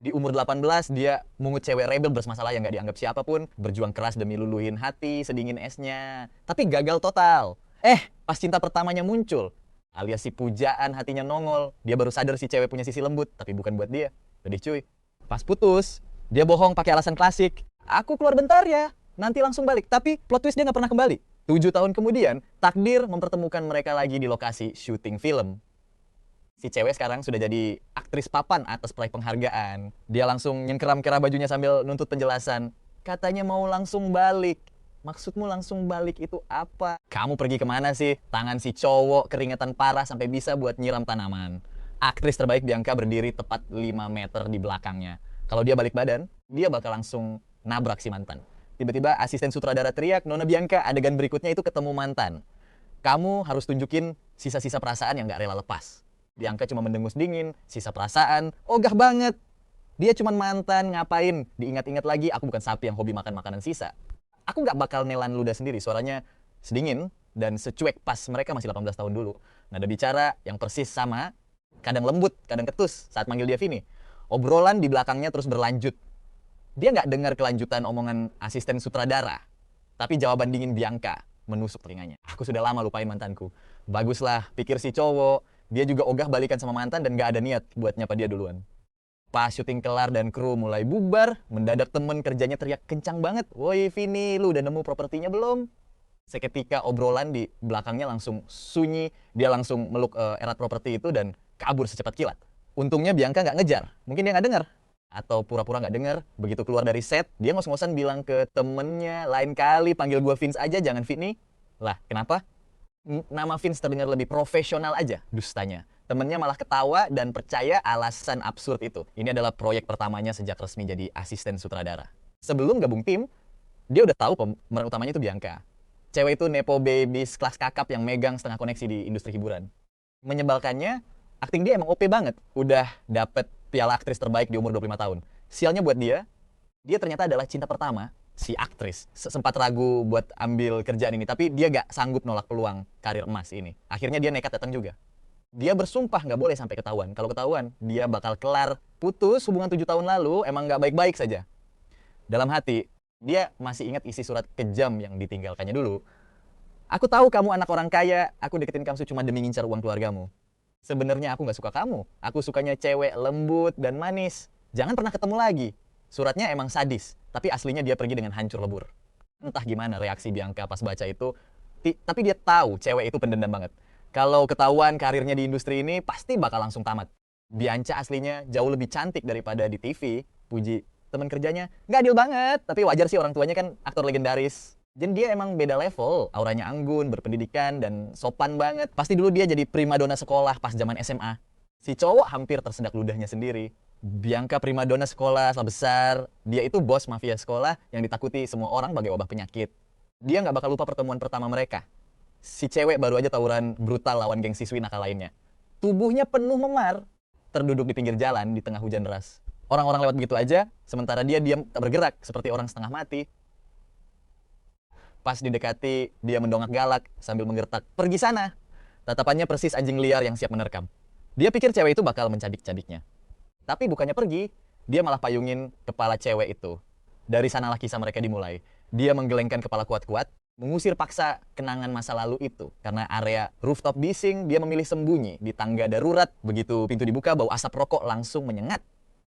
Di umur 18, dia mungut cewek rebel bermasalah yang gak dianggap siapapun, berjuang keras demi luluhin hati, sedingin esnya. Tapi gagal total. Pas cinta pertamanya muncul, alias si pujaan hatinya nongol, dia baru sadar si cewek punya sisi lembut, tapi bukan buat dia. Sedih cuy. Pas putus, dia bohong pakai alasan klasik. Aku keluar bentar ya, nanti langsung balik. Tapi plot twist dia gak pernah kembali. 7 tahun kemudian, takdir mempertemukan mereka lagi di lokasi syuting film. Si cewek sekarang sudah jadi aktris papan atas peraih penghargaan. Dia langsung nyengkeram-kera bajunya sambil nuntut penjelasan. Katanya mau langsung balik. Maksudmu langsung balik itu apa? Kamu pergi kemana sih? Tangan si cowok keringetan parah sampai bisa buat nyiram tanaman. Aktris terbaik Bianca berdiri tepat 5 meter di belakangnya. Kalau dia balik badan, dia bakal langsung nabrak si mantan. Tiba-tiba asisten sutradara teriak, Nona Bianca, adegan berikutnya itu ketemu mantan. Kamu harus tunjukin sisa-sisa perasaan yang gak rela lepas. Bianca cuma mendengus dingin, sisa perasaan, ogah banget. Dia cuma mantan, ngapain? Diingat-ingat lagi, aku bukan sapi yang hobi makan makanan sisa. Aku nggak bakal nelan ludah sendiri, suaranya sedingin dan secuek pas mereka masih 18 tahun dulu. Nada bicara yang persis sama, kadang lembut, kadang ketus saat manggil dia Vini. Obrolan di belakangnya terus berlanjut. Dia nggak dengar kelanjutan omongan asisten sutradara, tapi jawaban dingin Bianca menusuk telinganya. Aku sudah lama lupain mantanku. Baguslah, pikir si cowok. Dia juga ogah balikan sama mantan dan gak ada niat buat nyapa dia duluan. Pas syuting kelar dan kru mulai bubar, mendadak temen kerjanya teriak kencang banget. Woi Vini, lu udah nemu propertinya belum? Seketika obrolan di belakangnya langsung sunyi. Dia langsung meluk erat properti itu dan kabur secepat kilat. Untungnya Bianca gak ngejar. Mungkin dia gak dengar. Atau pura-pura gak dengar. Begitu keluar dari set, dia ngos-ngosan bilang ke temennya, lain kali panggil gua Vince aja, jangan Vini. Lah, kenapa? Nama Vince terdengar lebih profesional aja, dustanya. Temennya malah ketawa dan percaya alasan absurd itu. Ini adalah proyek pertamanya sejak resmi jadi asisten sutradara. Sebelum gabung tim, dia udah tahu pemeran utamanya itu Bianca. Cewek itu nepo babies kelas kakap yang megang setengah koneksi di industri hiburan. Menyebalkannya, akting dia emang OP banget. Udah dapet piala aktris terbaik di umur 25 tahun. Sialnya buat dia ternyata adalah cinta pertama si aktris. Sempat ragu buat ambil kerjaan ini, tapi dia gak sanggup nolak peluang karir emas ini. Akhirnya dia nekat datang juga. Dia bersumpah gak boleh sampai ketahuan. Kalau ketahuan, dia bakal kelar putus hubungan 7 tahun lalu, emang gak baik-baik saja. Dalam hati, dia masih ingat isi surat kejam yang ditinggalkannya dulu. Aku tahu kamu anak orang kaya, aku deketin kamu cuma demi ngincar uang keluargamu. Sebenarnya aku gak suka kamu. Aku sukanya cewek lembut dan manis. Jangan pernah ketemu lagi. Suratnya emang sadis, tapi aslinya dia pergi dengan hancur lebur. Entah gimana reaksi Bianca pas baca itu, tapi dia tahu cewek itu pendendam banget. Kalau ketahuan karirnya di industri ini, pasti bakal langsung tamat. Bianca aslinya jauh lebih cantik daripada di TV, puji teman kerjanya. Nggak adil banget, tapi wajar sih, orang tuanya kan aktor legendaris. Jadi dia emang beda level, auranya anggun, berpendidikan, dan sopan banget. Pasti dulu dia jadi primadona sekolah pas zaman SMA. Si cowok hampir tersedak ludahnya sendiri. Bianca primadona sekolah, salah besar. Dia itu bos mafia sekolah yang ditakuti semua orang bagai wabah penyakit. Dia nggak bakal lupa pertemuan pertama mereka. Si cewek baru aja tawuran brutal lawan geng siswi nakal lainnya. Tubuhnya penuh memar, terduduk di pinggir jalan di tengah hujan deras. Orang-orang lewat begitu aja, sementara dia diam tak bergerak seperti orang setengah mati. Pas didekati, dia mendongak galak sambil menggertak, pergi sana. Tatapannya persis anjing liar yang siap menerkam. Dia pikir cewek itu bakal mencadik-cadiknya. Tapi bukannya pergi, dia malah payungin kepala cewek itu. Dari sanalah kisah mereka dimulai. Dia menggelengkan kepala kuat-kuat, mengusir paksa kenangan masa lalu itu. Karena area rooftop bising, dia memilih sembunyi di tangga darurat. Begitu pintu dibuka, bau asap rokok langsung menyengat.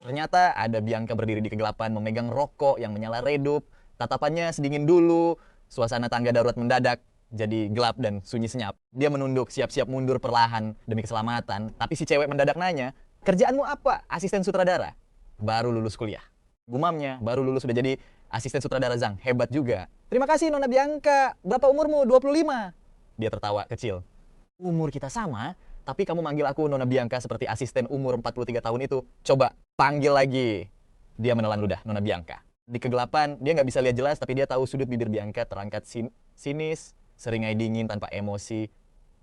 Ternyata ada Bianca berdiri di kegelapan, memegang rokok yang menyala redup. Tatapannya sedingin dulu, suasana tangga darurat mendadak jadi gelap dan sunyi senyap. Dia menunduk, siap-siap mundur perlahan demi keselamatan. Tapi si cewek mendadak nanya, kerjaanmu apa? Asisten sutradara. Baru lulus kuliah. Gumamnya, baru lulus sudah jadi asisten sutradara Zhang. Hebat juga. Terima kasih Nona Bianca. Berapa umurmu? 25. Dia tertawa kecil. Umur kita sama, tapi kamu manggil aku Nona Bianca seperti asisten umur 43 tahun itu. Coba, panggil lagi. Dia menelan ludah, Nona Bianca. Di kegelapan, dia nggak bisa lihat jelas, tapi dia tahu sudut bibir Bianca terangkat sinis, seringai dingin tanpa emosi.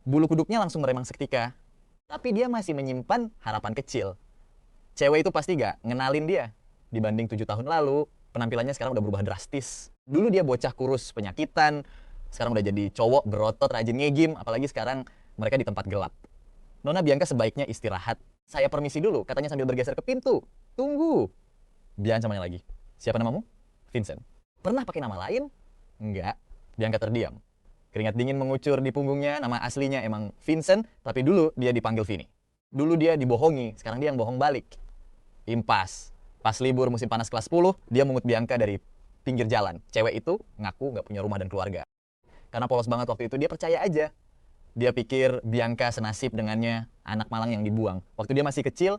Bulu kuduknya langsung meremang seketika. Tapi dia masih menyimpan harapan kecil. Cewek itu pasti gak ngenalin dia. Dibanding 7 tahun lalu, penampilannya sekarang udah berubah drastis. Dulu dia bocah kurus penyakitan, sekarang udah jadi cowok berotot, rajin ngegim, apalagi sekarang mereka di tempat gelap. Nona Bianca sebaiknya istirahat. Saya permisi dulu, katanya sambil bergeser ke pintu. Tunggu. Bianca nanya lagi. Siapa namamu? Vincent. Pernah pakai nama lain? Enggak. Bianca terdiam. Keringat dingin mengucur di punggungnya, nama aslinya emang Vincent, tapi dulu dia dipanggil Vini. Dulu dia dibohongi, sekarang dia yang bohong balik. Impas. Pas libur musim panas kelas 10, dia mungut Bianca dari pinggir jalan. Cewek itu ngaku nggak punya rumah dan keluarga. Karena polos banget waktu itu, dia percaya aja. Dia pikir Bianca senasib dengannya, anak malang yang dibuang. Waktu dia masih kecil,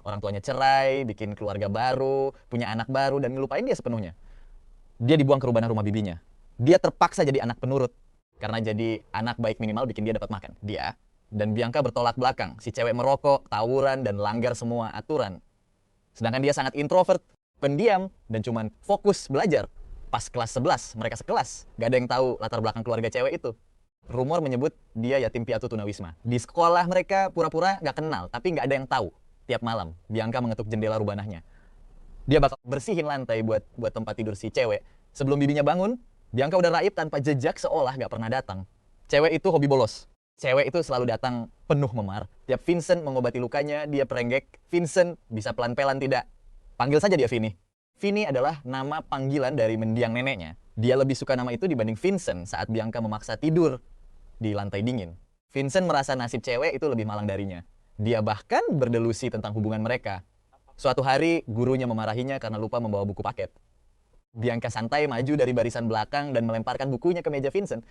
orang tuanya cerai, bikin keluarga baru, punya anak baru, dan ngelupain dia sepenuhnya. Dia dibuang ke rumah bibinya. Dia terpaksa jadi anak penurut. Karena jadi anak baik minimal bikin dia dapat makan. Dia dan Bianca bertolak belakang. Si cewek merokok, tawuran, dan langgar semua aturan. Sedangkan dia sangat introvert, pendiam, dan cuman fokus belajar. Pas kelas 11, mereka sekelas. Gak ada yang tahu latar belakang keluarga cewek itu. Rumor menyebut dia yatim piatu tunawisma. Di sekolah mereka pura-pura gak kenal, tapi gak ada yang tahu. Tiap malam, Bianca mengetuk jendela rubanahnya. Dia bakal bersihin lantai buat tempat tidur si cewek. Sebelum bibinya bangun, Bianca udah raib tanpa jejak seolah gak pernah datang. Cewek itu hobi bolos. Cewek itu selalu datang penuh memar. Tiap Vincent mengobati lukanya, dia perenggek. Vincent bisa pelan-pelan tidak. Panggil saja dia Vini. Vini adalah nama panggilan dari mendiang neneknya. Dia lebih suka nama itu dibanding Vincent saat Bianca memaksa tidur di lantai dingin. Vincent merasa nasib cewek itu lebih malang darinya. Dia bahkan berdelusi tentang hubungan mereka. Suatu hari, gurunya memarahinya karena lupa membawa buku paket. Bianca santai maju dari barisan belakang dan melemparkan bukunya ke meja Vincent.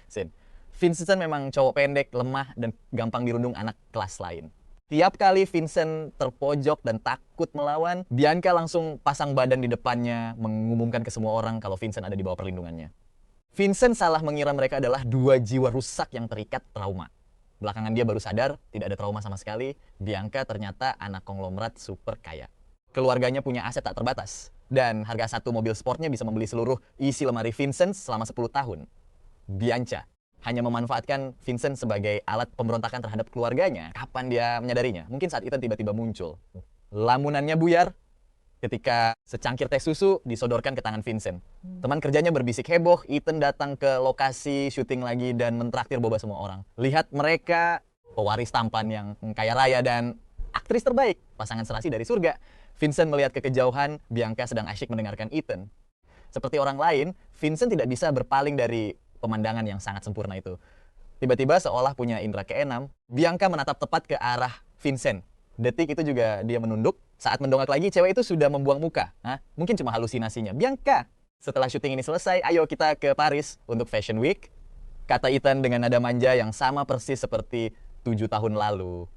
Vincent memang cowok pendek, lemah, dan gampang dirundung anak kelas lain. Tiap kali Vincent terpojok dan takut melawan, Bianca langsung pasang badan di depannya, mengumumkan ke semua orang kalau Vincent ada di bawah perlindungannya. Vincent salah mengira mereka adalah dua jiwa rusak yang terikat trauma. Belakangan dia baru sadar, tidak ada trauma sama sekali. Bianca ternyata anak konglomerat super kaya. Keluarganya punya aset tak terbatas. Dan harga satu mobil sportnya bisa membeli seluruh isi lemari Vincent selama 10 tahun. Bianca hanya memanfaatkan Vincent sebagai alat pemberontakan terhadap keluarganya. Kapan dia menyadarinya? Mungkin saat Ethan tiba-tiba muncul. Lamunannya buyar ketika secangkir teh susu disodorkan ke tangan Vincent. Teman kerjanya berbisik heboh, Ethan datang ke lokasi syuting lagi dan mentraktir boba semua orang. Lihat mereka, pewaris tampan yang kaya raya dan aktris terbaik, pasangan serasi dari surga. Vincent melihat ke kejauhan, Bianca sedang asyik mendengarkan Ethan. Seperti orang lain, Vincent tidak bisa berpaling dari pemandangan yang sangat sempurna itu. Tiba-tiba seolah punya indera keenam, Bianca menatap tepat ke arah Vincent. Detik itu juga dia menunduk. Saat mendongak lagi, cewek itu sudah membuang muka. Mungkin cuma halusinasinya. Bianca, setelah syuting ini selesai, ayo kita ke Paris untuk Fashion Week. Kata Ethan dengan nada manja yang sama persis seperti 7 tahun lalu.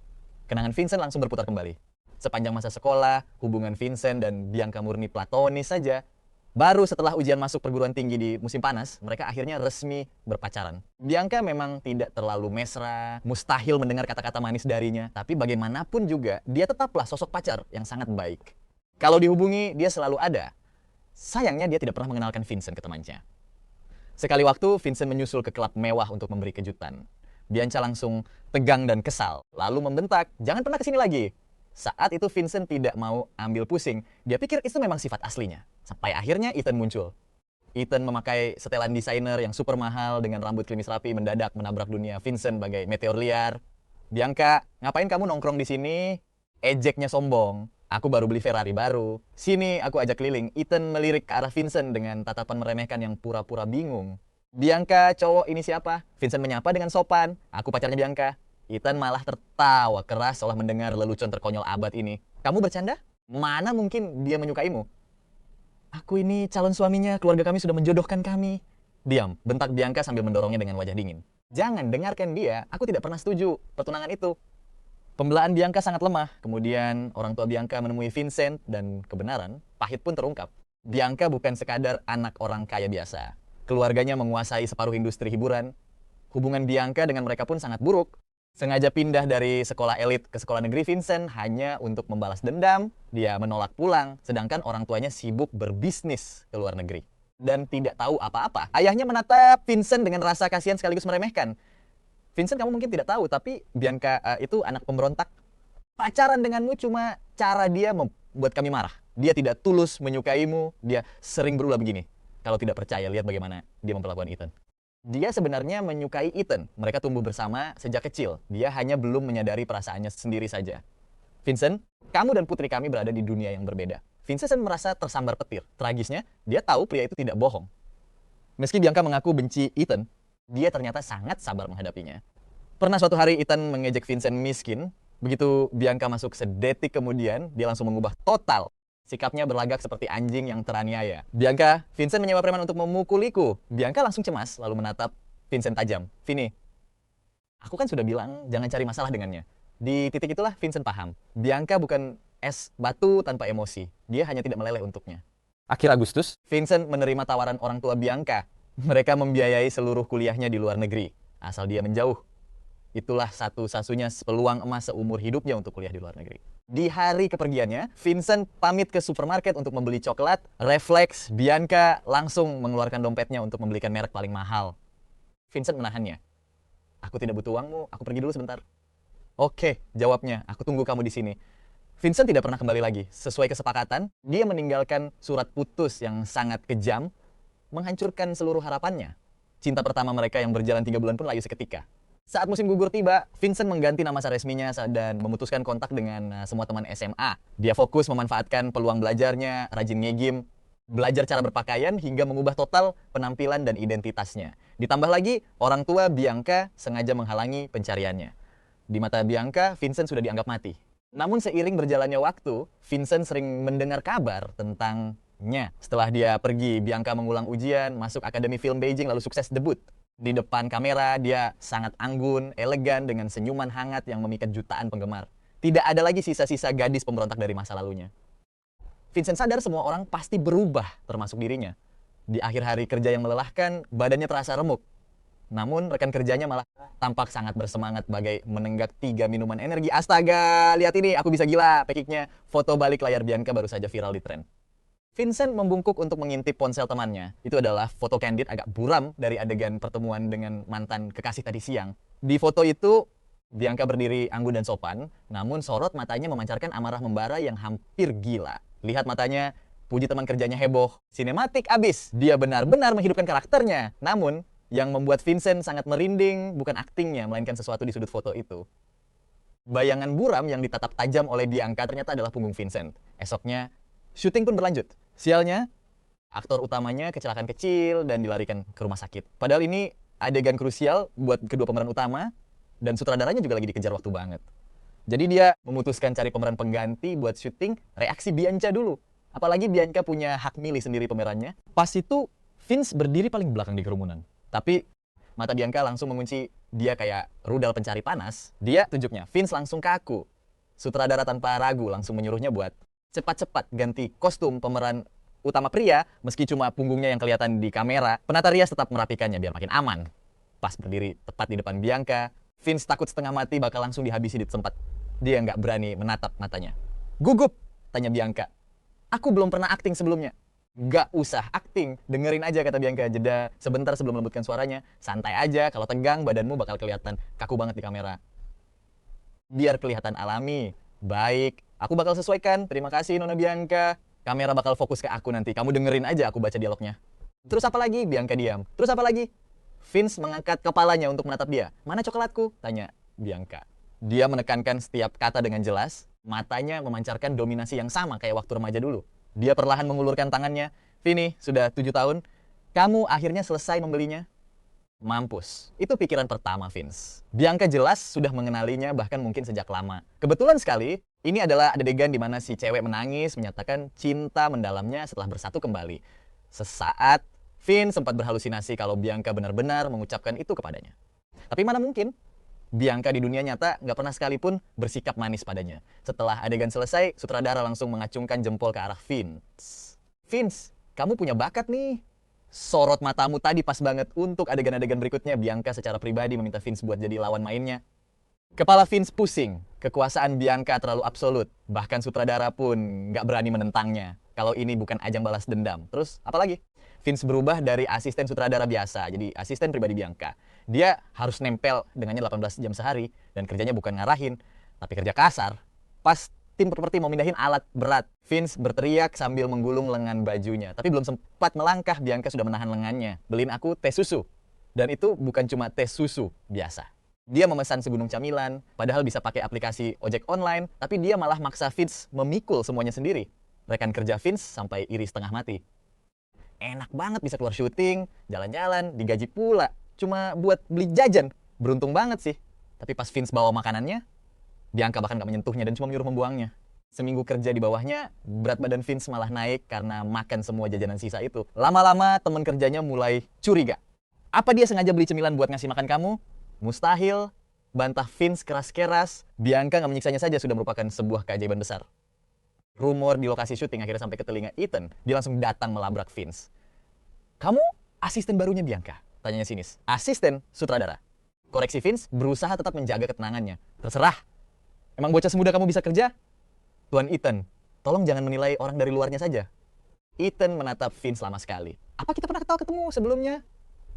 Kenangan Vincent langsung berputar kembali. Sepanjang masa sekolah, hubungan Vincent dan Bianca murni platonis saja. Baru setelah ujian masuk perguruan tinggi di musim panas, mereka akhirnya resmi berpacaran. Bianca memang tidak terlalu mesra, mustahil mendengar kata-kata manis darinya. Tapi bagaimanapun juga, dia tetaplah sosok pacar yang sangat baik. Kalau dihubungi, dia selalu ada. Sayangnya dia tidak pernah mengenalkan Vincent ke temannya. Sekali waktu, Vincent menyusul ke klub mewah untuk memberi kejutan. Bianca langsung tegang dan kesal, lalu membentak, jangan pernah kesini lagi. Saat itu Vincent tidak mau ambil pusing. Dia pikir itu memang sifat aslinya. Sampai akhirnya Ethan muncul. Ethan memakai setelan desainer yang super mahal dengan rambut klimis rapi mendadak menabrak dunia Vincent bagai meteor liar. Bianca, ngapain kamu nongkrong di sini? Ejeknya sombong. Aku baru beli Ferrari baru. Sini aku ajak keliling. Ethan melirik ke arah Vincent dengan tatapan meremehkan yang pura-pura bingung. Bianca, cowok ini siapa? Vincent menyapa dengan sopan. Aku pacarnya Bianca. Ethan malah tertawa keras seolah mendengar lelucon terkonyol abad ini. Kamu bercanda? Mana mungkin dia menyukaimu? Aku ini calon suaminya, keluarga kami sudah menjodohkan kami. Diam, bentak Bianca sambil mendorongnya dengan wajah dingin. Jangan, dengarkan dia. Aku tidak pernah setuju pertunangan itu. Pembelaan Bianca sangat lemah. Kemudian orang tua Bianca menemui Vincent dan kebenaran, pahit pun terungkap. Bianca bukan sekadar anak orang kaya biasa. Keluarganya menguasai separuh industri hiburan. Hubungan Bianca dengan mereka pun sangat buruk. Sengaja pindah dari sekolah elit ke sekolah negeri Vincent hanya untuk membalas dendam. Dia menolak pulang, sedangkan orang tuanya sibuk berbisnis ke luar negeri. Dan tidak tahu apa-apa. Ayahnya menatap Vincent dengan rasa kasihan sekaligus meremehkan. Vincent, kamu mungkin tidak tahu, tapi Bianca itu anak pemberontak. Pacaran denganmu cuma cara dia membuat kami marah. Dia tidak tulus menyukaimu, dia sering berulah begini. Kalau tidak percaya, lihat bagaimana dia memperlakukan Ethan. Dia sebenarnya menyukai Ethan. Mereka tumbuh bersama sejak kecil. Dia hanya belum menyadari perasaannya sendiri saja. Vincent, kamu dan putri kami berada di dunia yang berbeda. Vincent merasa tersambar petir. Tragisnya, dia tahu pria itu tidak bohong. Meski Bianca mengaku benci Ethan, dia ternyata sangat sabar menghadapinya. Pernah suatu hari Ethan mengejek Vincent miskin. Begitu Bianca masuk sedetik kemudian, dia langsung mengubah total. Sikapnya berlagak seperti anjing yang teraniaya. Bianca, Vincent menyewa preman untuk memukuliku. Bianca langsung cemas, lalu menatap Vincent tajam. Vini, aku kan sudah bilang jangan cari masalah dengannya. Di titik itulah Vincent paham. Bianca bukan es batu tanpa emosi. Dia hanya tidak meleleh untuknya. Akhir Agustus, Vincent menerima tawaran orang tua Bianca. Mereka membiayai seluruh kuliahnya di luar negeri, asal dia menjauh. Itulah satu-satunya peluang emas seumur hidupnya untuk kuliah di luar negeri. Di hari kepergiannya, Vincent pamit ke supermarket untuk membeli coklat. Refleks, Bianca langsung mengeluarkan dompetnya untuk membelikan merek paling mahal. Vincent menahannya. Aku tidak butuh uangmu, aku pergi dulu sebentar. Oke, jawabnya, aku tunggu kamu di sini. Vincent tidak pernah kembali lagi. Sesuai kesepakatan, dia meninggalkan surat putus yang sangat kejam, menghancurkan seluruh harapannya. Cinta pertama mereka yang berjalan 3 bulan pun layu seketika. Saat musim gugur tiba, Vincent mengganti nama resminya dan memutuskan kontak dengan semua teman SMA. Dia fokus memanfaatkan peluang belajarnya, rajin nge-game, belajar cara berpakaian hingga mengubah total penampilan dan identitasnya. Ditambah lagi, orang tua Bianca sengaja menghalangi pencariannya. Di mata Bianca, Vincent sudah dianggap mati. Namun seiring berjalannya waktu, Vincent sering mendengar kabar tentangnya. Setelah dia pergi, Bianca mengulang ujian, masuk Akademi Film Beijing lalu sukses debut. Di depan kamera, dia sangat anggun, elegan, dengan senyuman hangat yang memikat jutaan penggemar. Tidak ada lagi sisa-sisa gadis pemberontak dari masa lalunya. Vincent sadar semua orang pasti berubah, termasuk dirinya. Di akhir hari kerja yang melelahkan, badannya terasa remuk. Namun, rekan kerjanya malah tampak sangat bersemangat bagai menenggak 3 minuman energi. Astaga, lihat ini, aku bisa gila. Pekiknya, foto balik layar Bianca baru saja viral di tren. Vincent membungkuk untuk mengintip ponsel temannya. Itu adalah foto candid agak buram dari adegan pertemuan dengan mantan kekasih tadi siang. Di foto itu, Bianca berdiri anggun dan sopan, namun sorot matanya memancarkan amarah membara yang hampir gila. Lihat matanya, puji teman kerjanya heboh. Sinematik abis. Dia benar-benar menghidupkan karakternya. Namun, yang membuat Vincent sangat merinding bukan aktingnya, melainkan sesuatu di sudut foto itu. Bayangan buram yang ditatap tajam oleh Bianca ternyata adalah punggung Vincent. Esoknya, syuting pun berlanjut. Sialnya, aktor utamanya kecelakaan kecil dan dilarikan ke rumah sakit. Padahal ini adegan krusial buat kedua pemeran utama, dan sutradaranya juga lagi dikejar waktu banget. Jadi dia memutuskan cari pemeran pengganti buat syuting, reaksi Bianca dulu. Apalagi Bianca punya hak milih sendiri pemerannya. Pas itu, Vince berdiri paling belakang di kerumunan. Tapi mata Bianca langsung mengunci, dia kayak rudal pencari panas. Dia tunjuknya, Vince langsung kaku. Sutradara tanpa ragu langsung menyuruhnya buat cepat-cepat ganti kostum pemeran utama pria, meski cuma punggungnya yang kelihatan di kamera. Penata rias tetap merapikannya biar makin aman. Pas berdiri tepat di depan Bianca, Vince takut setengah mati bakal langsung dihabisi di tempat. Dia nggak berani menatap matanya. Gugup, tanya Bianca. Aku belum pernah akting sebelumnya. Nggak usah akting, dengerin aja kata Bianca. Jeda sebentar sebelum melembutkan suaranya. Santai aja, kalau tegang badanmu bakal kelihatan kaku banget di kamera. Biar kelihatan alami. Baik, aku bakal sesuaikan. Terima kasih Nona Bianca. Kamera bakal fokus ke aku nanti. Kamu dengerin aja aku baca dialognya. Terus apa lagi? Bianca diam. Terus apa lagi? Vince mengangkat kepalanya untuk menatap dia. Mana coklatku? Tanya Bianca. Dia menekankan setiap kata dengan jelas. Matanya memancarkan dominasi yang sama kayak waktu remaja dulu. Dia perlahan mengulurkan tangannya. Vini, sudah 7 tahun. Kamu akhirnya selesai membelinya? Mampus. Itu pikiran pertama Vince. Bianca jelas sudah mengenalinya bahkan mungkin sejak lama. Kebetulan sekali, ini adalah adegan di mana si cewek menangis, menyatakan cinta mendalamnya setelah bersatu kembali. Sesaat, Vince sempat berhalusinasi kalau Bianca benar-benar mengucapkan itu kepadanya. Tapi mana mungkin? Bianca di dunia nyata nggak pernah sekalipun bersikap manis padanya. Setelah adegan selesai, sutradara langsung mengacungkan jempol ke arah Vince. Vince, kamu punya bakat nih. Sorot matamu tadi pas banget untuk adegan-adegan berikutnya. Bianca secara pribadi meminta Vince buat jadi lawan mainnya. Kepala Vince pusing. Kekuasaan Bianca terlalu absolut. Bahkan sutradara pun nggak berani menentangnya. Kalau ini bukan ajang balas dendam. Terus apalagi? Vince berubah dari asisten sutradara biasa jadi asisten pribadi Bianca. Dia harus nempel dengannya 18 jam sehari. Dan kerjanya bukan ngarahin, tapi kerja kasar. Pas tim properti mau mindahin alat berat, Vince berteriak sambil menggulung lengan bajunya. Tapi belum sempat melangkah, Bianca sudah menahan lengannya. Beliin aku teh susu. Dan itu bukan cuma teh susu biasa. Dia memesan segunung camilan, padahal bisa pakai aplikasi ojek online, tapi dia malah maksa Vince memikul semuanya sendiri. Rekan kerja Vince sampai iri setengah mati. Enak banget bisa keluar syuting, jalan-jalan, digaji pula. Cuma buat beli jajan. Beruntung banget sih. Tapi pas Vince bawa makanannya, Bianca bahkan gak menyentuhnya dan cuma menyuruh membuangnya. Seminggu kerja di bawahnya, berat badan Vince malah naik karena makan semua jajanan sisa itu. Lama-lama teman kerjanya mulai curiga. Apa dia sengaja beli cemilan buat ngasih makan kamu? Mustahil. Bantah Vince keras-keras. Bianca gak menyiksanya saja sudah merupakan sebuah keajaiban besar. Rumor di lokasi syuting akhirnya sampai ke telinga Ethan. Dia langsung datang melabrak Vince. Kamu asisten barunya Bianca? Tanyanya sinis. Asisten sutradara. Koreksi Vince, berusaha tetap menjaga ketenangannya. Terserah. Emang bocah semuda kamu bisa kerja? Tuan Ethan, tolong jangan menilai orang dari luarnya saja. Ethan menatap Vince lama sekali. Apa kita pernah ketemu sebelumnya?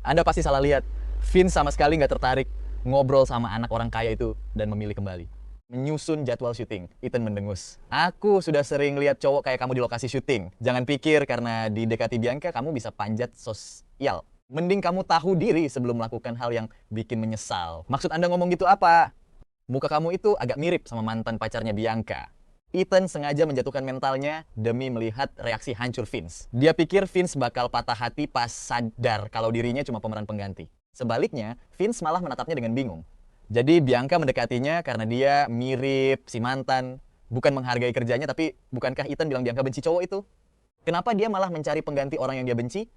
Anda pasti salah lihat. Vince sama sekali nggak tertarik ngobrol sama anak orang kaya itu dan memilih kembali. Menyusun jadwal syuting, Ethan mendengus. Aku sudah sering lihat cowok kayak kamu di lokasi syuting. Jangan pikir karena didekati Bianca kamu bisa panjat sosial. Mending kamu tahu diri sebelum melakukan hal yang bikin menyesal. Maksud Anda ngomong gitu apa? Muka kamu itu agak mirip sama mantan pacarnya Bianca. Ethan sengaja menjatuhkan mentalnya demi melihat reaksi hancur Vince. Dia pikir Vince bakal patah hati pas sadar kalau dirinya cuma pemeran pengganti. Sebaliknya, Vince malah menatapnya dengan bingung. Jadi Bianca mendekatinya karena dia mirip si mantan. Bukan menghargai kerjanya, tapi bukankah Ethan bilang Bianca benci cowok itu? Kenapa dia malah mencari pengganti orang yang dia benci?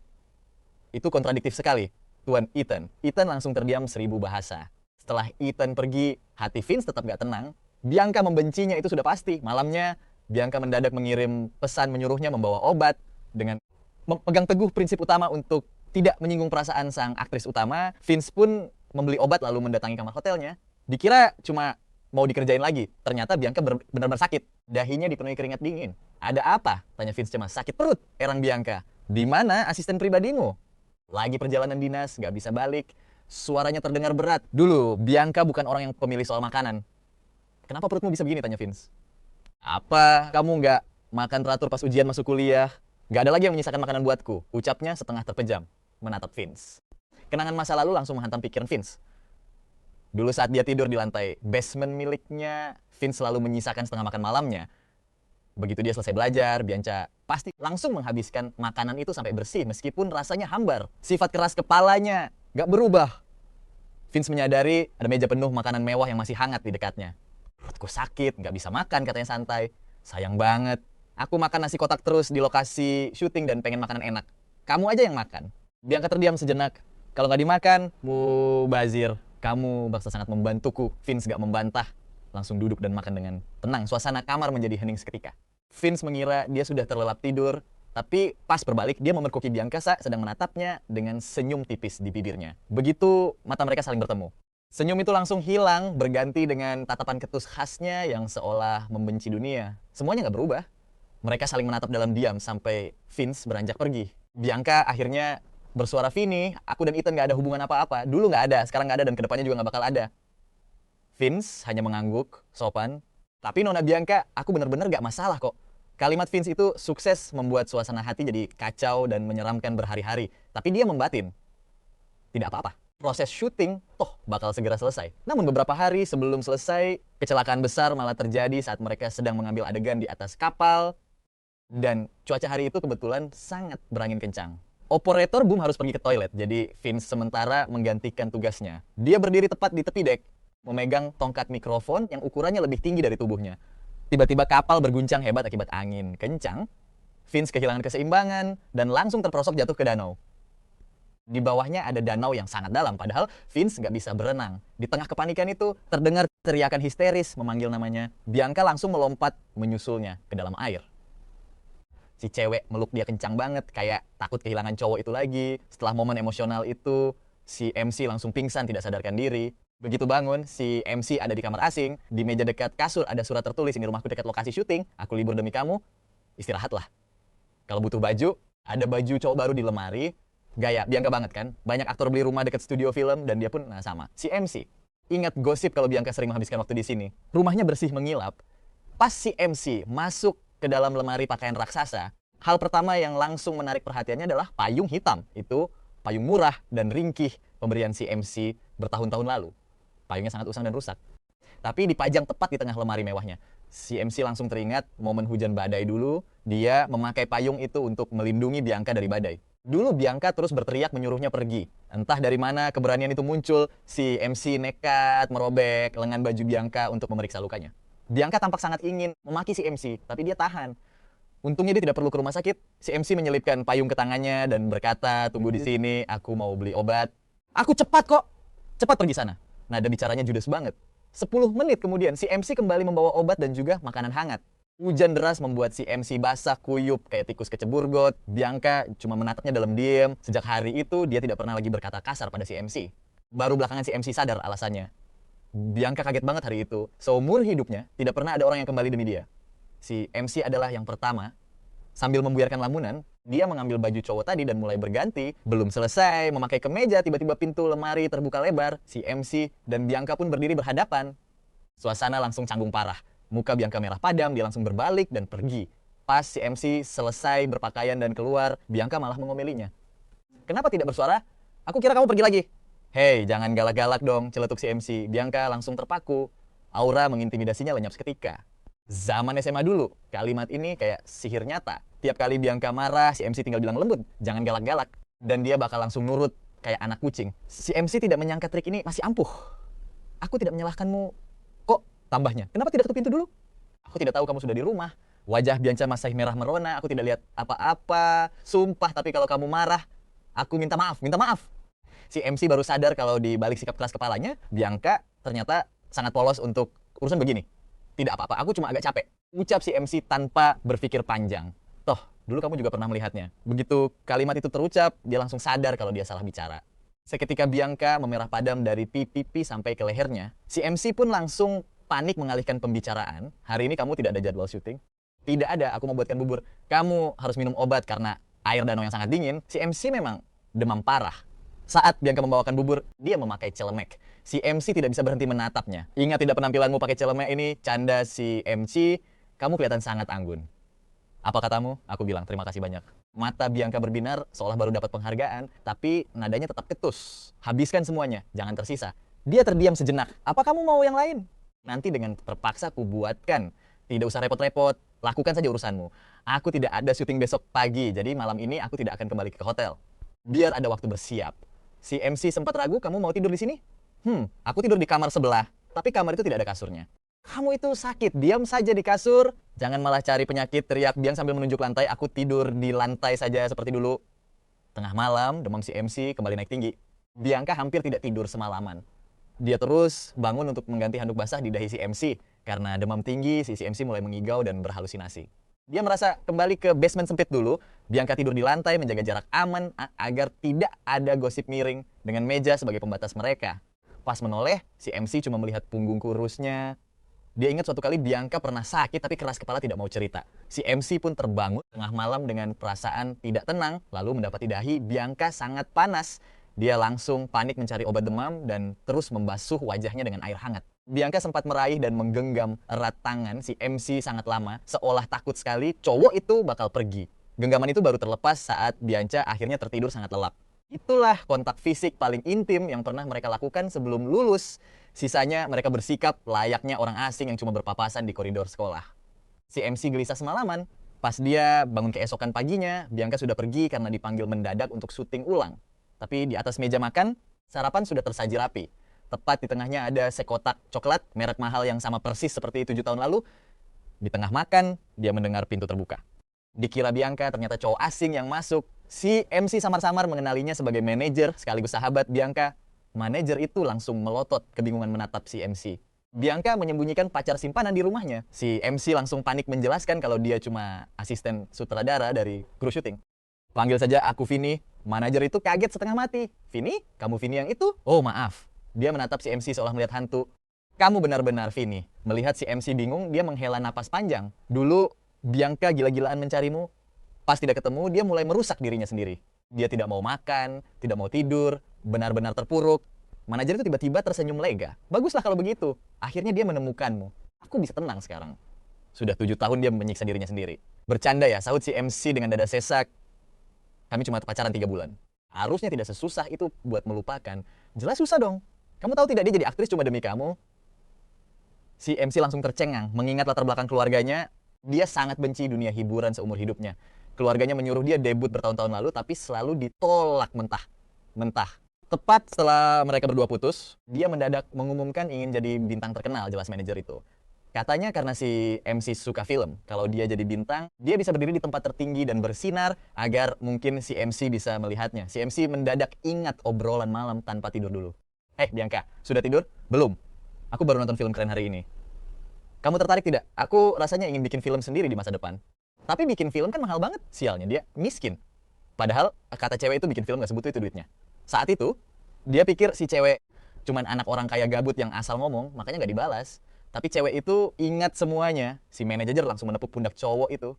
Itu kontradiktif sekali, Tuan Ethan. Ethan langsung terdiam 1000 bahasa. Setelah Ethan pergi, hati Vince tetap gak tenang. Bianca membencinya itu sudah pasti. Malamnya, Bianca mendadak mengirim pesan menyuruhnya membawa obat dengan memegang teguh prinsip utama untuk tidak menyinggung perasaan sang aktris utama. Vince pun membeli obat lalu mendatangi kamar hotelnya. Dikira cuma mau dikerjain lagi. Ternyata Bianca benar-benar sakit. Dahinya dipenuhi keringat dingin. Ada apa? Tanya Vince cemas. Sakit perut, erang Bianca. Di mana asisten pribadimu? Lagi perjalanan dinas, gak bisa balik. Suaranya terdengar berat. Dulu, Bianca bukan orang yang pemilih soal makanan. Kenapa perutmu bisa begini? Tanya Vince. Apa? Kamu nggak makan teratur pas ujian masuk kuliah? Nggak ada lagi yang menyisakan makanan buatku. Ucapnya setengah terpejam, menatap Vince. Kenangan masa lalu langsung menghantam pikiran Vince. Dulu saat dia tidur di lantai basement miliknya, Vince selalu menyisakan setengah makan malamnya. Begitu dia selesai belajar, Bianca pasti langsung menghabiskan makanan itu sampai bersih, meskipun rasanya hambar. Sifat keras kepalanya nggak berubah. Vince menyadari ada meja penuh makanan mewah yang masih hangat di dekatnya. Perutku sakit, nggak bisa makan, katanya santai. Sayang banget. Aku makan nasi kotak terus di lokasi syuting dan pengen makanan enak. Kamu aja yang makan. Bianca terdiam sejenak. Kalau nggak dimakan, mubazir. Kamu bakal sangat membantuku. Vince nggak membantah. Langsung duduk dan makan dengan tenang. Suasana kamar menjadi hening seketika. Vince mengira dia sudah terlelap tidur. Tapi pas berbalik, dia memergoki Bianca sedang menatapnya dengan senyum tipis di bibirnya. Begitu mata mereka saling bertemu. Senyum itu langsung hilang, berganti dengan tatapan ketus khasnya yang seolah membenci dunia. Semuanya nggak berubah. Mereka saling menatap dalam diam sampai Vince beranjak pergi. Bianca akhirnya bersuara, Vini, aku dan Ethan nggak ada hubungan apa-apa. Dulu nggak ada, sekarang nggak ada, dan kedepannya juga nggak bakal ada. Vince hanya mengangguk, sopan. Tapi Nona Bianca, aku bener-bener nggak masalah kok. Kalimat Vince itu sukses membuat suasana hati jadi kacau dan menyeramkan berhari-hari. Tapi dia membatin. Tidak apa-apa. Proses syuting toh bakal segera selesai. Namun beberapa hari sebelum selesai, kecelakaan besar malah terjadi saat mereka sedang mengambil adegan di atas kapal. Dan cuaca hari itu kebetulan sangat berangin kencang. Operator boom harus pergi ke toilet, jadi Vince sementara menggantikan tugasnya. Dia berdiri tepat di tepi dek, memegang tongkat mikrofon yang ukurannya lebih tinggi dari tubuhnya. Tiba-tiba kapal berguncang hebat akibat angin kencang. Vince kehilangan keseimbangan dan langsung terperosok jatuh ke danau. Di bawahnya ada danau yang sangat dalam, padahal Vince nggak bisa berenang. Di tengah kepanikan itu, terdengar teriakan histeris memanggil namanya. Bianca langsung melompat menyusulnya ke dalam air. Si cewek meluk dia kencang banget, kayak takut kehilangan cowok itu lagi. Setelah momen emosional itu, si MC langsung pingsan, tidak sadarkan diri. Begitu bangun, si MC ada di kamar asing. Di meja dekat kasur ada surat tertulis, ini rumahku dekat lokasi syuting, aku libur demi kamu, istirahatlah. Kalau butuh baju, ada baju cowok baru di lemari. Gaya Bianca banget kan? Banyak aktor beli rumah dekat studio film dan dia pun sama. Si MC. Ingat gosip kalau Bianca sering menghabiskan waktu di sini. Rumahnya bersih mengilap. Pas si MC masuk ke dalam lemari pakaian raksasa, hal pertama yang langsung menarik perhatiannya adalah payung hitam. Itu payung murah dan ringkih pemberian si MC bertahun-tahun lalu. Payungnya sangat usang dan rusak. Tapi dipajang tepat di tengah lemari mewahnya. Si MC langsung teringat momen hujan badai dulu, dia memakai payung itu untuk melindungi Bianca dari badai. Dulu Bianca terus berteriak menyuruhnya pergi. Entah dari mana keberanian itu muncul, si MC nekat merobek lengan baju Bianca untuk memeriksa lukanya. Bianca tampak sangat ingin memaki si MC, tapi dia tahan. Untungnya dia tidak perlu ke rumah sakit. Si MC menyelipkan payung ke tangannya dan berkata, "Tunggu di sini, aku mau beli obat." "Aku cepat kok." "Cepat pergi sana." Nada bicaranya judes banget. 10 menit kemudian, si MC kembali membawa obat dan juga makanan hangat. Hujan deras membuat si MC basah kuyup kayak tikus kecebur got. Bianca cuma menatapnya dalam diam. Sejak hari itu, dia tidak pernah lagi berkata kasar pada si MC. Baru belakangan si MC sadar alasannya. Bianca kaget banget hari itu. Seumur hidupnya, tidak pernah ada orang yang kembali demi dia. Si MC adalah yang pertama. Sambil membuyarkan lamunan, dia mengambil baju cowok tadi dan mulai berganti. Belum selesai memakai kemeja, tiba-tiba pintu lemari terbuka lebar. Si MC dan Bianca pun berdiri berhadapan. Suasana langsung canggung parah. Muka Bianca merah padam, dia langsung berbalik dan pergi. Pas si MC selesai berpakaian dan keluar, Bianca malah mengomelinya. "Kenapa tidak bersuara? Aku kira kamu pergi lagi." "Hei, jangan galak-galak dong," celetuk si MC. Bianca langsung terpaku. Aura mengintimidasinya lenyap seketika. Zaman SMA dulu, kalimat ini kayak sihir nyata. Tiap kali Bianca marah, si MC tinggal bilang lembut, "Jangan galak-galak." Dan dia bakal langsung nurut kayak anak kucing. Si MC tidak menyangka trik ini masih ampuh. "Aku tidak menyalahkanmu." "Kok?" tambahnya. "Kenapa tidak tutup pintu dulu?" "Aku tidak tahu kamu sudah di rumah." Wajah Bianca masih merah merona, "Aku tidak lihat apa-apa. Sumpah, tapi kalau kamu marah, aku minta maaf, minta maaf." Si MC baru sadar kalau di balik sikap keras kepalanya, Bianca ternyata sangat polos untuk urusan begini. "Tidak apa-apa, aku cuma agak capek." Ucap si MC tanpa berpikir panjang. Toh, dulu kamu juga pernah melihatnya. Begitu kalimat itu terucap, dia langsung sadar kalau dia salah bicara. Seketika Bianca memerah padam dari pipi sampai ke lehernya. Si MC pun langsung panik mengalihkan pembicaraan. "Hari ini kamu tidak ada jadwal syuting?" "Tidak ada, aku mau buatkan bubur." "Kamu harus minum obat karena air danau yang sangat dingin." Si MC memang demam parah. Saat Bianca membawakan bubur, dia memakai celemek. Si MC tidak bisa berhenti menatapnya. "Ingat tidak penampilanmu pakai celemek ini?" Canda si MC. "Kamu kelihatan sangat anggun." "Apa katamu?" Aku bilang, "Terima kasih banyak." Mata Bianca berbinar seolah baru dapat penghargaan, tapi nadanya tetap ketus. "Habiskan semuanya, jangan tersisa." Dia terdiam sejenak. "Apa kamu mau yang lain?" "Nanti dengan terpaksa aku buatkan. Tidak usah repot-repot, lakukan saja urusanmu. Aku tidak ada syuting besok pagi, jadi malam ini aku tidak akan kembali ke hotel. Biar ada waktu bersiap." Si MC sempat ragu, "Kamu mau tidur di sini?" Aku tidur di kamar sebelah, tapi kamar itu tidak ada kasurnya." "Kamu itu sakit, diam saja di kasur. Jangan malah cari penyakit," teriak Biang sambil menunjuk lantai. "Aku tidur di lantai saja seperti dulu." Tengah malam, demam si MC kembali naik tinggi. Bianca hampir tidak tidur semalaman. Dia terus bangun untuk mengganti handuk basah di dahi si MC. Karena demam tinggi, si MC mulai mengigau dan berhalusinasi. Dia merasa kembali ke basement sempit dulu. Bianca tidur di lantai menjaga jarak aman agar tidak ada gosip miring dengan meja sebagai pembatas mereka. Pas menoleh, si MC cuma melihat punggung kurusnya. Dia ingat suatu kali Bianca pernah sakit tapi keras kepala tidak mau cerita. Si MC pun terbangun tengah malam dengan perasaan tidak tenang, lalu mendapati dahi Bianca sangat panas. Dia langsung panik mencari obat demam dan terus membasuh wajahnya dengan air hangat. Bianca sempat meraih dan menggenggam erat tangan si MC sangat lama, seolah takut sekali cowok itu bakal pergi. Genggaman itu baru terlepas saat Bianca akhirnya tertidur sangat lelap. Itulah kontak fisik paling intim yang pernah mereka lakukan sebelum lulus. Sisanya mereka bersikap layaknya orang asing yang cuma berpapasan di koridor sekolah. Si MC gelisah semalaman. Pas dia bangun keesokan paginya, Bianca sudah pergi karena dipanggil mendadak untuk syuting ulang. Tapi di atas meja makan, sarapan sudah tersaji rapi. Tepat di tengahnya ada sekotak coklat merek mahal yang sama persis seperti 7 tahun lalu. Di tengah makan, dia mendengar pintu terbuka. Dikira Bianca, ternyata cowok asing yang masuk. Si MC samar-samar mengenalinya sebagai manajer sekaligus sahabat Bianca. Manajer itu langsung melotot kebingungan menatap si MC. Bianca menyembunyikan pacar simpanan di rumahnya. Si MC langsung panik menjelaskan kalau dia cuma asisten sutradara dari kru syuting. "Panggil saja aku Vini." Manajer itu kaget setengah mati. "Vini? Kamu Vini yang itu?" "Oh maaf." Dia menatap si MC seolah melihat hantu. "Kamu benar-benar Vini." Melihat si MC bingung, dia menghela napas panjang. "Dulu Bianca gila-gilaan mencarimu. Pas tidak ketemu, dia mulai merusak dirinya sendiri. Dia tidak mau makan, tidak mau tidur, benar-benar terpuruk." Manajer itu tiba-tiba tersenyum lega. "Baguslah kalau begitu. Akhirnya dia menemukanmu. Aku bisa tenang sekarang." Sudah 7 tahun dia menyiksa dirinya sendiri. "Bercanda ya," sahut si MC dengan dada sesak. "Kami cuma pacaran 3 bulan." Harusnya tidak sesusah itu buat melupakan. Jelas susah dong. Kamu tahu tidak dia jadi aktris cuma demi kamu? Si MC langsung tercengang, mengingat latar belakang keluarganya, dia sangat benci dunia hiburan seumur hidupnya. Keluarganya menyuruh dia debut bertahun-tahun lalu, tapi selalu ditolak mentah. Tepat setelah mereka berdua putus, dia mendadak mengumumkan ingin jadi bintang terkenal, jelas manajer itu. Katanya karena si MC suka film, kalau dia jadi bintang, dia bisa berdiri di tempat tertinggi dan bersinar agar mungkin si MC bisa melihatnya. Si MC mendadak ingat obrolan malam tanpa tidur dulu. Bianca, sudah tidur? Belum. Aku baru nonton film keren hari ini. Kamu tertarik tidak? Aku rasanya ingin bikin film sendiri di masa depan. Tapi bikin film kan mahal banget, sialnya dia miskin. Padahal kata cewek itu bikin film gak sebutuh itu duitnya. Saat itu, dia pikir si cewek cuman anak orang kaya gabut yang asal ngomong, makanya gak dibalas. Tapi cewek itu ingat semuanya, si manajer langsung menepuk pundak cowok itu.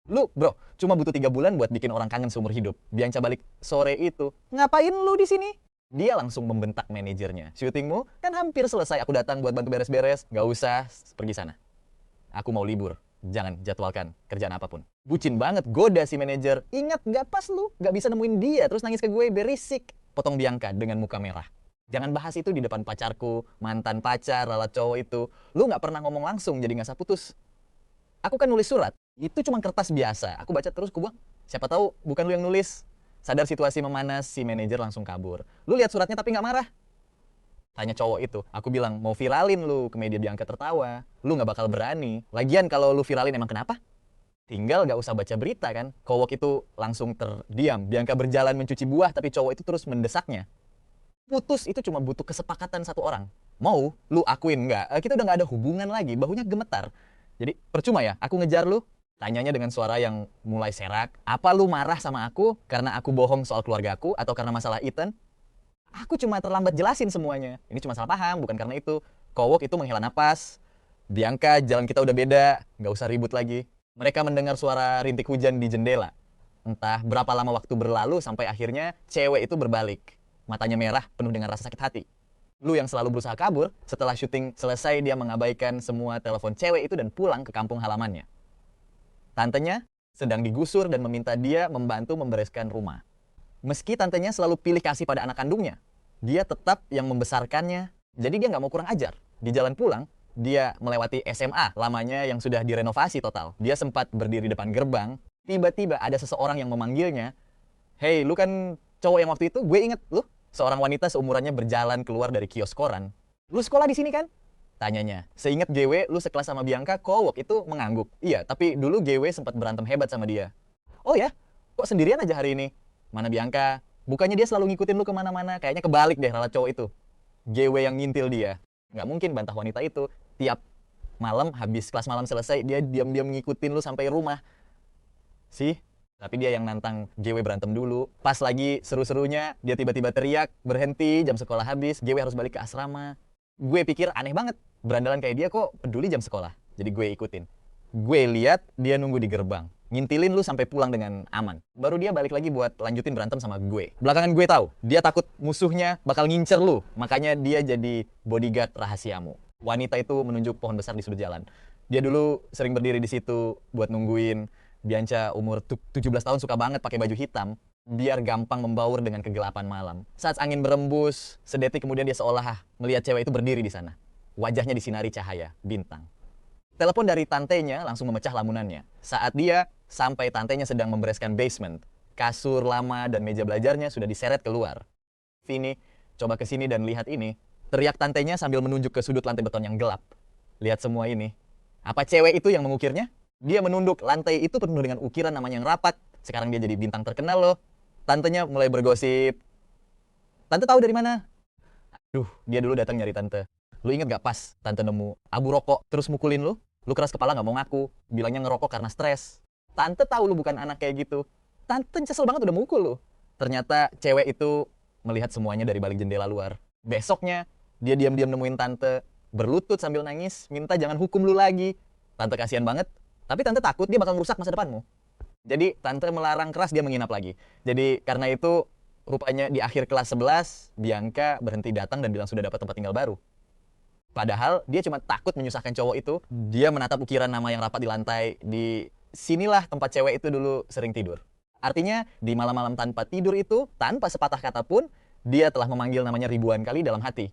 Lu bro, cuma butuh 3 bulan buat bikin orang kangen seumur hidup. Bianca balik sore itu, ngapain lu di sini? Dia langsung membentak manajernya. Syutingmu kan hampir selesai, aku datang buat bantu beres-beres. Gak usah, pergi sana. Aku mau libur. Jangan jadwalkan kerjaan apapun. Bucin banget, goda si manajer. Ingat, gak pas lu, gak bisa nemuin dia. Terus nangis ke gue, berisik. Potong Bianca dengan muka merah. Jangan bahas itu di depan pacarku, mantan pacar, lalat cowok itu. Lu gak pernah ngomong langsung, jadi gak usah putus. Aku kan nulis surat, itu cuma kertas biasa. Aku baca terus, aku bilang, siapa tahu bukan lu yang nulis. Sadar situasi memanas, si manajer langsung kabur. Lu lihat suratnya tapi gak marah. Tanya cowok itu, aku bilang mau viralin lu ke media Bianca tertawa. Lu gak bakal berani. Lagian kalau lu viralin emang kenapa? Tinggal gak usah baca berita kan. Cowok itu langsung terdiam. Bianca berjalan mencuci buah tapi cowok itu terus mendesaknya. Putus itu cuma butuh kesepakatan satu orang. Mau, lu akuin nggak? Kita udah gak ada hubungan lagi, bahunya gemetar. Jadi percuma ya, aku ngejar lu. Tanyanya dengan suara yang mulai serak. Apa lu marah sama aku karena aku bohong soal keluarga aku atau karena masalah Ethan? Aku cuma terlambat jelasin semuanya. Ini cuma salah paham, bukan karena itu. Kowok itu menghela napas. Bianca, jalan kita udah beda, nggak usah ribut lagi. Mereka mendengar suara rintik hujan di jendela. Entah berapa lama waktu berlalu sampai akhirnya cewek itu berbalik. Matanya merah, penuh dengan rasa sakit hati. Lu yang selalu berusaha kabur, setelah syuting selesai dia mengabaikan semua telepon cewek itu dan pulang ke kampung halamannya. Tantenya sedang digusur dan meminta dia membantu membereskan rumah. Meski tantenya selalu pilih kasih pada anak kandungnya, dia tetap yang membesarkannya. Jadi dia nggak mau kurang ajar. Di jalan pulang, dia melewati SMA lamanya yang sudah direnovasi total. Dia sempat berdiri depan gerbang. Tiba-tiba ada seseorang yang memanggilnya. Hei, lu kan cowok yang waktu itu, gue inget lu. Seorang wanita seumurannya berjalan keluar dari kios koran. Lu sekolah di sini kan? Tanyanya. Seingat GW, lu sekelas sama Bianca, Kowok itu mengangguk. Iya, tapi dulu GW sempat berantem hebat sama dia. Oh ya? Kok sendirian aja hari ini? Mana Bianca? Bukannya dia selalu ngikutin lu kemana-mana. Kayaknya kebalik deh lalat cowok itu. GW yang ngintil dia. Nggak mungkin bantah wanita itu. Tiap malam, habis kelas malam selesai, dia diam-diam ngikutin lu sampai rumah. Sih? Tapi dia yang nantang GW berantem dulu. Pas lagi seru-serunya, dia tiba-tiba teriak, berhenti, jam sekolah habis, GW harus balik ke asrama. Gue pikir aneh banget, berandalan kayak dia kok peduli jam sekolah. Jadi gue ikutin. Gue lihat dia nunggu di gerbang, ngintilin lu sampai pulang dengan aman. Baru dia balik lagi buat lanjutin berantem sama gue. Belakangan gue tahu, dia takut musuhnya bakal ngincer lu. Makanya dia jadi bodyguard rahasiamu. Wanita itu menunjuk pohon besar di sudut jalan. Dia dulu sering berdiri di situ buat nungguin. Bianca umur 17 tahun suka banget pakai baju hitam biar gampang membaur dengan kegelapan malam. Saat angin berembus, sedetik kemudian dia seolah melihat cewek itu berdiri di sana. Wajahnya disinari cahaya bintang. Telepon dari tantenya langsung memecah lamunannya. Saat dia sampai tantenya sedang membereskan basement, kasur lama dan meja belajarnya sudah diseret keluar. Vini, coba ke sini dan lihat ini. Teriak tantenya sambil menunjuk ke sudut lantai beton yang gelap. Lihat semua ini. Apa cewek itu yang mengukirnya? Dia menunduk, lantai itu penuh dengan ukiran namanya yang rapat. Sekarang dia jadi bintang terkenal loh. Tantenya mulai bergosip. Tante tahu dari mana? Aduh, dia dulu datang nyari tante. Lu inget gak pas tante nemu abu rokok terus mukulin lu? Lu keras kepala gak mau ngaku. Bilangnya ngerokok karena stres. Tante tahu lu bukan anak kayak gitu. Tante nyesel banget udah mukul lu. Ternyata cewek itu melihat semuanya dari balik jendela luar. Besoknya, dia diam-diam nemuin tante. Berlutut sambil nangis, minta jangan hukum lu lagi. Tante kasihan banget. Tapi tante takut dia bakal merusak masa depanmu. Jadi tante melarang keras dia menginap lagi. Jadi karena itu rupanya di akhir kelas 11 Bianca berhenti datang dan bilang sudah dapat tempat tinggal baru. Padahal dia cuma takut menyusahkan cowok itu. Dia menatap ukiran nama yang rapat di lantai. Di sinilah tempat cewek itu dulu sering tidur. Artinya, di malam-malam tanpa tidur itu, tanpa sepatah kata pun, dia telah memanggil namanya ribuan kali dalam hati.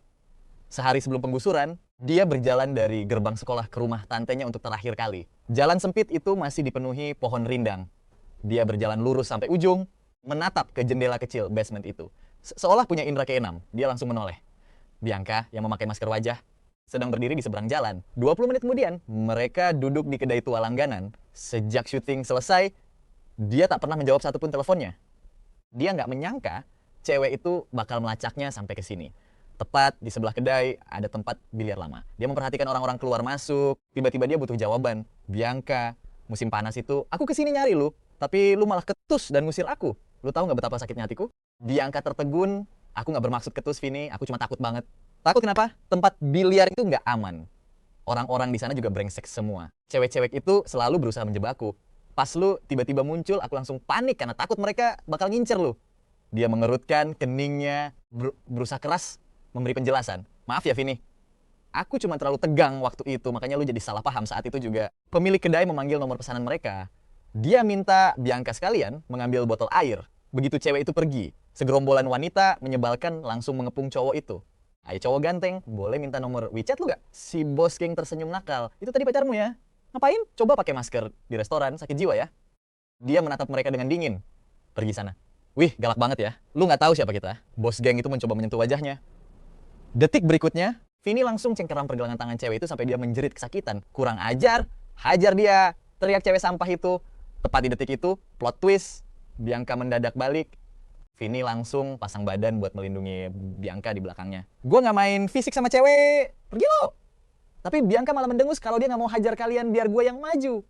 Sehari sebelum penggusuran, dia berjalan dari gerbang sekolah ke rumah tantenya untuk terakhir kali. Jalan sempit itu masih dipenuhi pohon rindang. Dia berjalan lurus sampai ujung, menatap ke jendela kecil basement itu. Seolah punya indera keenam, dia langsung menoleh. Bianca yang memakai masker wajah sedang berdiri di seberang jalan. 20 menit kemudian, mereka duduk di kedai tua langganan. Sejak syuting selesai, dia tak pernah menjawab satupun teleponnya. Dia nggak menyangka cewek itu bakal melacaknya sampai ke sini. Tepat di sebelah kedai ada tempat biliar lama. Dia memperhatikan orang-orang keluar masuk. Tiba-tiba dia butuh jawaban. Bianca, musim panas itu, aku kesini nyari lu. Tapi lu malah ketus dan ngusir aku. Lu tahu nggak betapa sakitnya hatiku? Bianca tertegun. Aku nggak bermaksud ketus, Vini. Aku cuma takut banget. Takut kenapa? Tempat biliar itu nggak aman. Orang-orang di sana juga brengsek semua. Cewek-cewek itu selalu berusaha menjebakku. Pas lu tiba-tiba muncul, aku langsung panik karena takut mereka bakal ngincer lu. Dia mengerutkan keningnya, berusaha keras memberi penjelasan. Maaf ya, Vini. Aku cuma terlalu tegang waktu itu, makanya lu jadi salah paham saat itu juga. Pemilik kedai memanggil nomor pesanan mereka. Dia minta Bianca sekalian mengambil botol air. Begitu cewek itu pergi, segerombolan wanita menyebalkan langsung mengepung cowok itu. Ayo cowok ganteng, boleh minta nomor WeChat lu gak? Si bos geng tersenyum nakal. Itu tadi pacarmu ya? Ngapain? Coba pakai masker di restoran, sakit jiwa ya. Dia menatap mereka dengan dingin. Pergi sana. Wih, galak banget ya. Lu nggak tahu siapa kita. Bos geng itu mencoba menyentuh wajahnya. Detik berikutnya, Vini langsung cengkeram pergelangan tangan cewek itu sampai dia menjerit kesakitan. Kurang ajar, hajar dia. Teriak cewek sampah itu. Tepat di detik itu, plot twist. Bianca mendadak balik. Vini langsung pasang badan buat melindungi Bianca di belakangnya. Gue nggak main fisik sama cewek. Pergi lo. Tapi Bianca malah mendengus kalau dia nggak mau hajar kalian biar gue yang maju.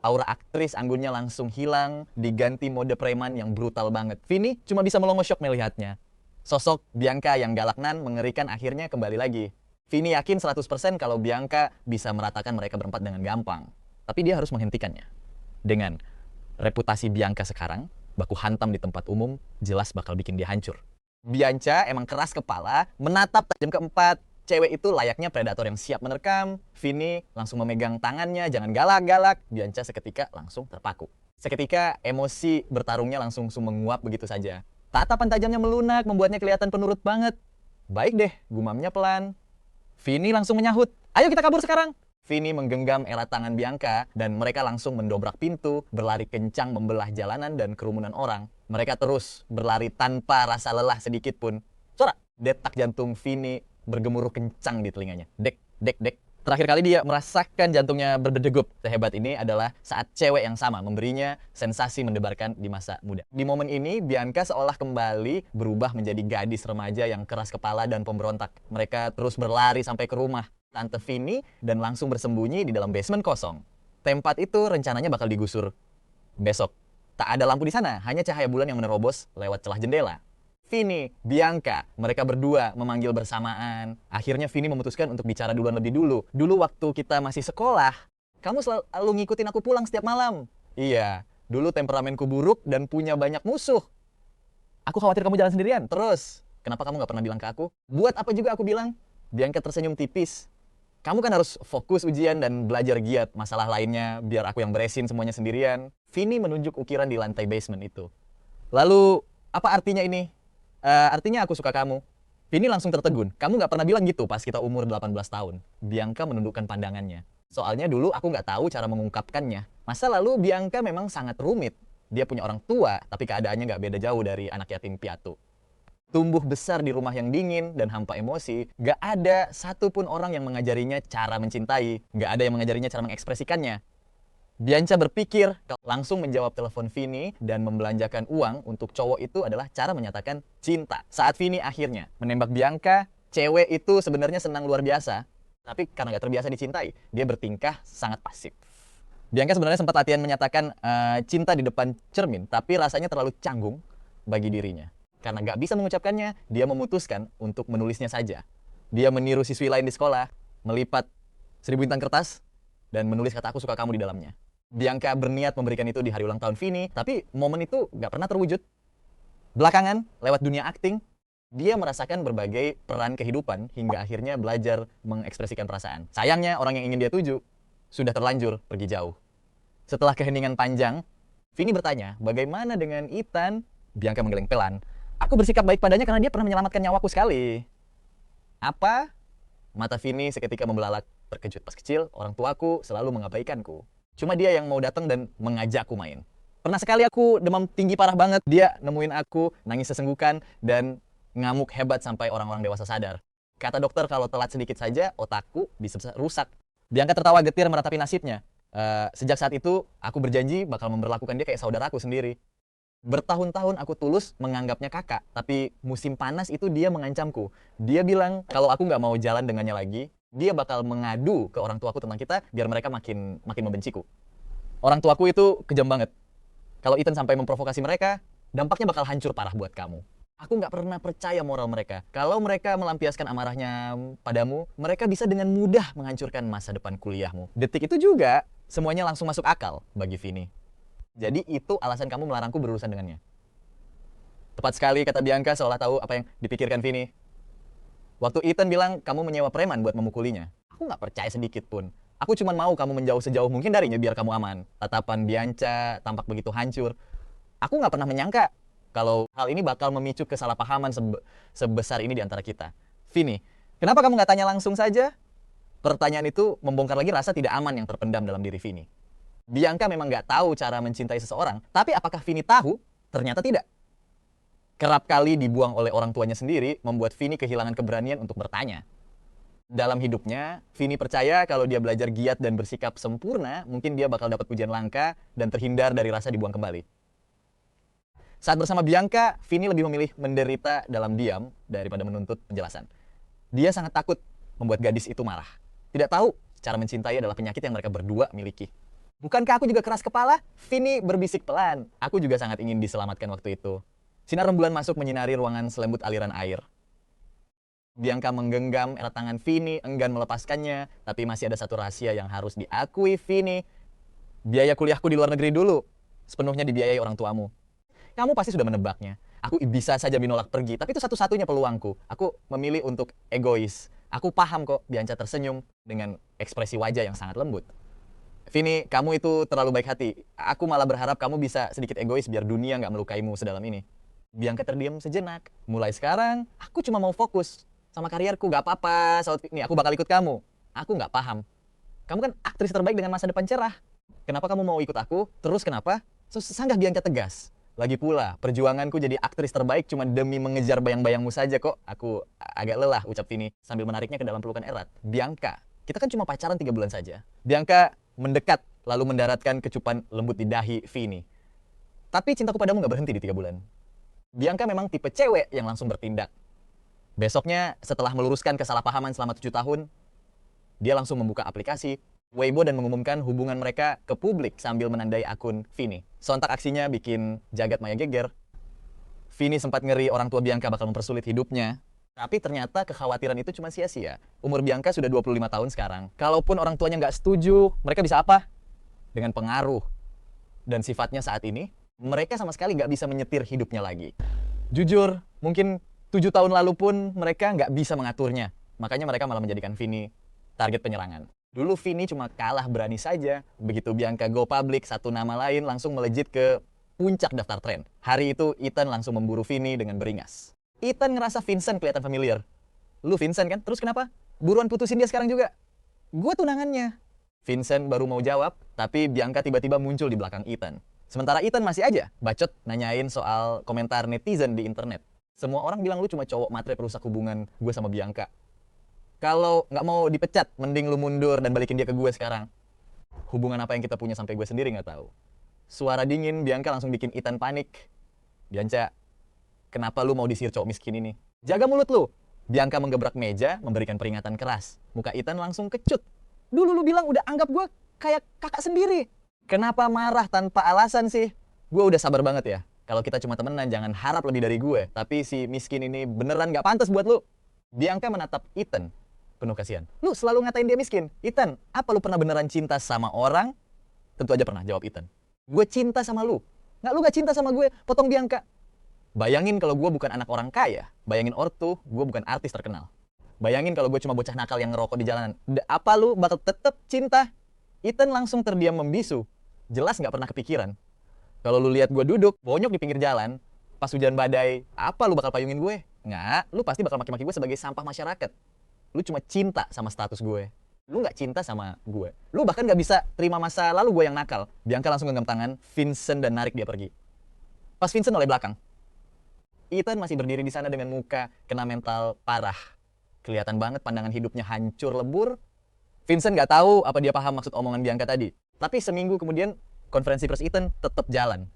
Aura aktris anggunnya langsung hilang, diganti mode preman yang brutal banget. Vini cuma bisa melongo syok melihatnya. Sosok Bianca yang galak nan mengerikan akhirnya kembali lagi. Vini yakin 100% kalau Bianca bisa meratakan mereka berempat dengan gampang. Tapi dia harus menghentikannya. Dengan reputasi Bianca sekarang, baku hantam di tempat umum, jelas bakal bikin dia hancur. Bianca emang keras kepala, menatap tajam keempat. Cewek itu layaknya predator yang siap menerkam. Vini langsung memegang tangannya, jangan galak-galak. Bianca seketika langsung terpaku. Seketika emosi bertarungnya langsung menguap begitu saja. Tatapan tajamnya melunak, membuatnya kelihatan penurut banget. Baik deh, gumamnya pelan. Vini langsung menyahut, ayo kita kabur sekarang. Vini menggenggam erat tangan Bianca dan mereka langsung mendobrak pintu, berlari kencang membelah jalanan dan kerumunan orang. Mereka terus berlari tanpa rasa lelah sedikit pun. Sorak, detak jantung Vini bergemuruh kencang di telinganya. Dek, dek, dek. Terakhir kali dia merasakan jantungnya berdegup. Sehebat ini adalah saat cewek yang sama memberinya sensasi mendebarkan di masa muda. Di momen ini, Bianca seolah kembali berubah menjadi gadis remaja yang keras kepala dan pemberontak. Mereka terus berlari sampai ke rumah Tante Vini dan langsung bersembunyi di dalam basement kosong. Tempat itu rencananya bakal digusur besok. Tak ada lampu di sana, hanya cahaya bulan yang menerobos lewat celah jendela. Vini, Bianca, mereka berdua memanggil bersamaan. Akhirnya Vini memutuskan untuk bicara duluan lebih dulu. Dulu waktu kita masih sekolah, kamu selalu ngikutin aku pulang setiap malam. Iya, dulu temperamenku buruk dan punya banyak musuh. Aku khawatir kamu jalan sendirian. Terus, kenapa kamu gak pernah bilang ke aku? Buat apa juga aku bilang? Bianca tersenyum tipis. Kamu kan harus fokus ujian dan belajar giat. Masalah lainnya biar aku yang beresin semuanya sendirian. Vini menunjuk ukiran di lantai basement itu. Lalu, apa artinya ini? Artinya aku suka kamu. Vini langsung tertegun. Kamu nggak pernah bilang gitu pas kita umur 18 tahun. Bianca menundukkan pandangannya. Soalnya dulu aku nggak tahu cara mengungkapkannya. Masa lalu Bianca memang sangat rumit. Dia punya orang tua, tapi keadaannya nggak beda jauh dari anak yatim piatu. Tumbuh besar di rumah yang dingin dan hampa emosi, gak ada satupun orang yang mengajarinya cara mencintai, gak ada yang mengajarinya cara mengekspresikannya. Bianca berpikir, langsung menjawab telepon Vini dan membelanjakan uang untuk cowok itu adalah cara menyatakan cinta. Saat Vini akhirnya menembak Bianca, cewek itu sebenarnya senang luar biasa, tapi karena gak terbiasa dicintai, dia bertingkah sangat pasif. Bianca sebenarnya sempat latihan menyatakan cinta di depan cermin, tapi rasanya terlalu canggung bagi dirinya. Karena gak bisa mengucapkannya, dia memutuskan untuk menulisnya saja. Dia meniru siswi lain di sekolah, melipat 1000 bintang kertas, dan menulis kata aku suka kamu di dalamnya. Bianca berniat memberikan itu di hari ulang tahun Vini, tapi momen itu gak pernah terwujud. Belakangan, lewat dunia akting, dia merasakan berbagai peran kehidupan hingga akhirnya belajar mengekspresikan perasaan. Sayangnya, orang yang ingin dia tuju sudah terlanjur pergi jauh. Setelah keheningan panjang, Vini bertanya, bagaimana dengan Ethan? Bianca menggeleng pelan. Aku bersikap baik padanya karena dia pernah menyelamatkan nyawaku sekali. Apa? Mata Vini seketika membelalak. Terkejut pas kecil, orang tuaku selalu mengabaikanku. Cuma dia yang mau datang dan mengajakku main. Pernah sekali aku demam tinggi parah banget. Dia nemuin aku, nangis sesenggukan, dan ngamuk hebat sampai orang-orang dewasa sadar. Kata dokter kalau telat sedikit saja, otakku bisa rusak. Bianca tertawa getir meratapi nasibnya. Sejak saat itu, aku berjanji bakal memperlakukan dia kayak saudaraku sendiri. Bertahun-tahun aku tulus menganggapnya kakak, tapi musim panas itu dia mengancamku. Dia bilang kalau aku nggak mau jalan dengannya lagi, dia bakal mengadu ke orang tuaku tentang kita biar mereka makin membenciku. Orang tuaku itu kejam banget. Kalau Ethan sampai memprovokasi mereka, dampaknya bakal hancur parah buat kamu. Aku nggak pernah percaya moral mereka. Kalau mereka melampiaskan amarahnya padamu, mereka bisa dengan mudah menghancurkan masa depan kuliahmu. Detik itu juga, semuanya langsung masuk akal bagi Vini. Jadi itu alasan kamu melarangku berurusan dengannya. Tepat sekali kata Bianca seolah tahu apa yang dipikirkan Vini. Waktu Ethan bilang kamu menyewa preman buat memukulinya, aku nggak percaya sedikit pun. Aku cuma mau kamu menjauh sejauh mungkin darinya biar kamu aman. Tatapan Bianca tampak begitu hancur. Aku nggak pernah menyangka kalau hal ini bakal memicu kesalahpahaman sebesar ini di antara kita. Vini, kenapa kamu nggak tanya langsung saja? Pertanyaan itu membongkar lagi rasa tidak aman yang terpendam dalam diri Vini. Bianca memang nggak tahu cara mencintai seseorang, tapi apakah Vini tahu? Ternyata tidak. Kerap kali dibuang oleh orang tuanya sendiri, membuat Vini kehilangan keberanian untuk bertanya. Dalam hidupnya, Vini percaya kalau dia belajar giat dan bersikap sempurna, mungkin dia bakal dapat pujian langka dan terhindar dari rasa dibuang kembali. Saat bersama Bianca, Vini lebih memilih menderita dalam diam daripada menuntut penjelasan. Dia sangat takut membuat gadis itu marah. Tidak tahu cara mencintai adalah penyakit yang mereka berdua miliki. Bukankah aku juga keras kepala? Vini berbisik pelan. Aku juga sangat ingin diselamatkan waktu itu. Sinar rembulan masuk menyinari ruangan selembut aliran air. Bianca menggenggam erat tangan Vini, enggan melepaskannya, tapi masih ada satu rahasia yang harus diakui Vini. Biaya kuliahku di luar negeri dulu, sepenuhnya dibiayai orang tuamu. Kamu pasti sudah menebaknya. Aku bisa saja menolak pergi, tapi itu satu-satunya peluangku. Aku memilih untuk egois. Aku paham kok, Bianca tersenyum dengan ekspresi wajah yang sangat lembut. Vini, kamu itu terlalu baik hati. Aku malah berharap kamu bisa sedikit egois biar dunia nggak melukaimu sedalam ini. Bianca terdiam sejenak. Mulai sekarang, aku cuma mau fokus sama karierku. Gak apa-apa, nih aku bakal ikut kamu. Aku nggak paham. Kamu kan aktris terbaik dengan masa depan cerah. Kenapa kamu mau ikut aku? Terus kenapa? Sanggah Bianca tegas. Lagi pula, perjuanganku jadi aktris terbaik cuma demi mengejar bayang-bayangmu saja kok. Aku agak lelah, ucap Vini sambil menariknya ke dalam pelukan erat. Bianca, kita kan cuma pacaran 3 bulan saja. Bianca mendekat, lalu mendaratkan kecupan lembut di dahi Vini. Tapi cintaku padamu gak berhenti di 3 bulan. Bianca memang tipe cewek yang langsung bertindak. Besoknya, setelah meluruskan kesalahpahaman selama 7 tahun, dia langsung membuka aplikasi Weibo dan mengumumkan hubungan mereka ke publik sambil menandai akun Vini. Sontak aksinya bikin jagat maya geger. Vini sempat ngeri orang tua Bianca bakal mempersulit hidupnya. Tapi ternyata kekhawatiran itu cuma sia-sia. Umur Bianca sudah 25 tahun sekarang. Kalaupun orang tuanya nggak setuju, mereka bisa apa? Dengan pengaruh. Dan sifatnya saat ini, mereka sama sekali nggak bisa menyetir hidupnya lagi. Jujur, mungkin 7 tahun lalu pun mereka nggak bisa mengaturnya. Makanya mereka malah menjadikan Vini target penyerangan. Dulu Vini cuma kalah berani saja. Begitu Bianca go public, satu nama lain langsung melejit ke puncak daftar tren. Hari itu Ethan langsung memburu Vini dengan beringas. Ethan ngerasa Vincent kelihatan familiar. Lu Vincent kan? Terus kenapa? Buruan putusin dia sekarang juga. Gue tunangannya. Vincent baru mau jawab, tapi Bianca tiba-tiba muncul di belakang Ethan. Sementara Ethan masih aja bacot nanyain soal komentar netizen di internet. Semua orang bilang lu cuma cowok matre perusak hubungan gue sama Bianca. Kalau nggak mau dipecat, mending lu mundur dan balikin dia ke gue sekarang. Hubungan apa yang kita punya sampai gue sendiri nggak tahu. Suara dingin Bianca langsung bikin Ethan panik. Bianca, kenapa lu mau disihir cowok miskin ini? Jaga mulut lu. Bianca menggebrak meja, memberikan peringatan keras. Muka Ethan langsung kecut. Dulu lu bilang udah anggap gue kayak kakak sendiri. Kenapa marah tanpa alasan sih? Gue udah sabar banget ya. Kalau kita cuma temenan, jangan harap lebih dari gue. Tapi si miskin ini beneran nggak pantas buat lu. Bianca menatap Ethan penuh kasihan. Lu selalu ngatain dia miskin. Ethan, apa lu pernah beneran cinta sama orang? Tentu aja pernah, jawab Ethan. Gue cinta sama lu. Lu gak cinta sama gue, potong Bianca. Bayangin kalau gue bukan anak orang kaya. Bayangin ortu, gue bukan artis terkenal. Bayangin kalau gue cuma bocah nakal yang ngerokok di jalanan. Apa lu bakal tetap cinta? Ethan langsung terdiam membisu. Jelas gak pernah kepikiran. Kalau lu lihat gue duduk, bonyok di pinggir jalan, pas hujan badai, apa lu bakal payungin gue? Nggak, lu pasti bakal maki-maki gue sebagai sampah masyarakat. Lu cuma cinta sama status gue. Lu nggak cinta sama gue. Lu bahkan nggak bisa terima masa lalu gue yang nakal. Bianca langsung genggam tangan Vincent dan narik dia pergi. Pas Vincent oleh belakang, Ethan masih berdiri di sana dengan muka kena mental parah. Kelihatan banget pandangan hidupnya hancur lebur. Vincent nggak tahu apa dia paham maksud omongan Bianca tadi. Tapi seminggu kemudian, konferensi pers Ethan tetap jalan